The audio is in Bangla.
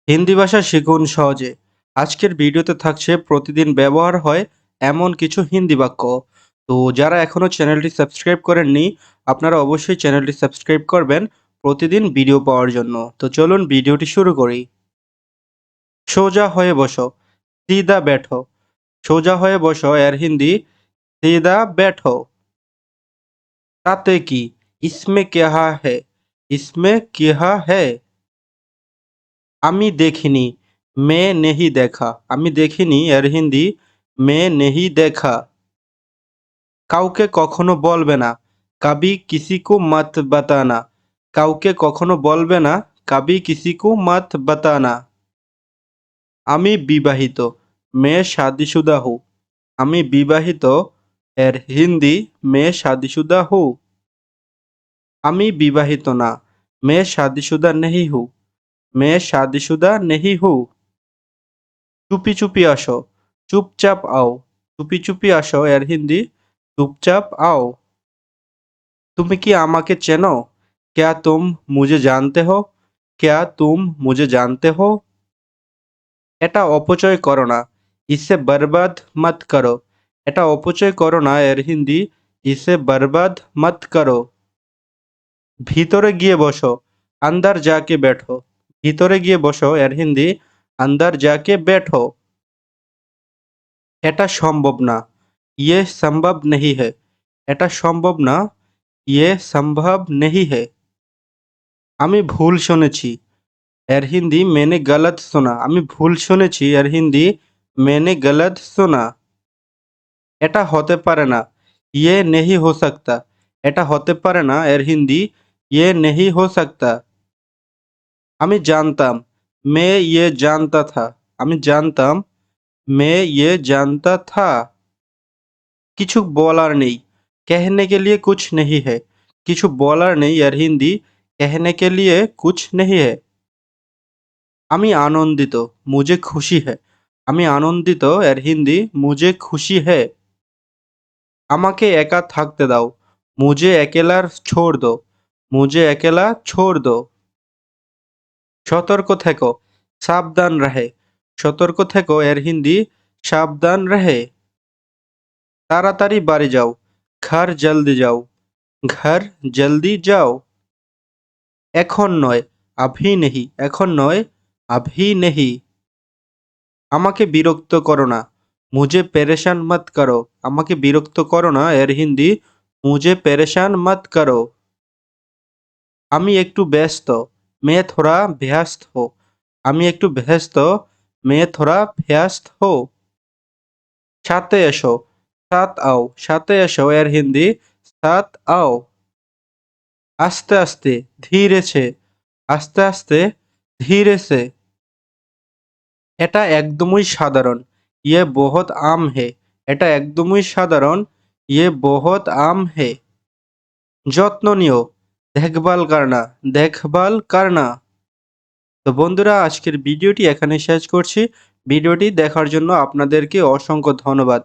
হিন্দি ভাষা শিখুন সহজে। আজকের ভিডিওতে থাকছে প্রতিদিন ব্যবহার হয় এমন কিছু হিন্দি বাক্য। তো যারা এখনো চ্যানেলটি সাবস্ক্রাইব করেননি, আপনারা অবশ্যই চ্যানেলটি সাবস্ক্রাইব করবেন প্রতিদিন ভিডিও পাওয়ার জন্য। তো চলুন ভিডিওটি শুরু করি। সোজা হয়ে বসো, সিদা बैठो। সোজা হয়ে বসো এর হিন্দি সিদা बैठो। তাতে কি, इसमें क्या है, इसमें क्या है। আমি দেখিনি, মে নেহি দেখা। আমি দেখিনি এর হিন্দি মে নেহি দেখা। কাউকে কখনো বলবে না, কবি কিসি কো মত বাতানা। কাউকে কখনো বলবে না, কবি কিসি কো মত বাতানা। আমি বিবাহিত, মে শাদিশুদা হু। আমি বিবাহিত এর হিন্দি মে শাদিশুদা হু। আমি বিবাহিত না, মে শাদিশুদা নেহি হু। মে শাদিশুদা নেহি হু। চুপি চুপি আসো, চুপচাপ आओ। চুপি চুপি আসো এর হিন্দি চুপচাপ आओ। তুমি কি আমাকে চেনো? क्या तुम मुझे जानते हो? क्या तुम मुझे जानते हो? এটা অপচয় করো না, इसे बर्बाद मत करो। এটা অপচয় করো না এর হিন্দি इसे बर्बाद मत करो। ভিতরে গিয়ে বসো, अंदर जाके बैठो। ভিতরে গিয়ে বসো এর হিন্দি अंदर जाके बैठो। এটা সম্ভব না, ये संभव नहीं है। এটা সম্ভব না, ये संभव नहीं है। আমি ভুল শুনেছি এর হিন্দি मैंने गलत सुना। আমি ভুল শুনেছি এর হিন্দি मैंने गलत सुना। এটা হতে পারে না, ये नहीं हो सकता। এটা হতে পারে না এর হিন্দি ये नहीं हो सकता। আমি জানতাম, मैं ये जानता था। আমি জানতাম, मैं ये जानता था। কিছু বলার নেই, कहने के लिए कुछ नहीं है। কিছু বলার নেই এর হিন্দি कहने के लिए कुछ नहीं है। আমি আনন্দিত, मुझे खुशी है। আমি আনন্দিত এর হিন্দি मुझे खुशी है। আমাকে একা থাকতে দাও, मुझे अकेला छोड़ दो। मुझे अकेला छोड़ दो। সতর্ক থেকো, সাবধান রহে। সতর্ক থেকো এর হিন্দি সাবধান রহে। তাড়াতাড়ি বাড়ি যাও, ঘর জলদি যাও। ঘর জলদি যাও। এখন নয়, আভি নেহি। এখন নয়, আভি নেহি। আমাকে বিরক্ত করো না, মুঝে পেরেশান মত করো। আমাকে বিরক্ত করো না এর হিন্দি মুঝে পেরেশান মত করো। আমি একটু ব্যস্ত, मैं थोड़ा व्यस्त हूँ। আমি একটু ব্যস্ত, मैं थोड़ा व्यस्त हूँ। সাথে এসো, সাথ आओ। সাথে এসো এর হিন্দি সাথ आओ। আস্তে আস্তে, ধীরে সে। আস্তে আস্তে, ধীরে সে। এটা একদমই সাধারণ, ये बहुत आम है। এটা একদমই সাধারণ, ये बहुत आम है। যত্ন নিও, দেখভাল করনা। দেখভাল করনা। তো বন্ধুরা, আজকের ভিডিওটি এখানে শেষ করছি। ভিডিওটি দেখার জন্য আপনাদেরকে অসংখ্য ধন্যবাদ।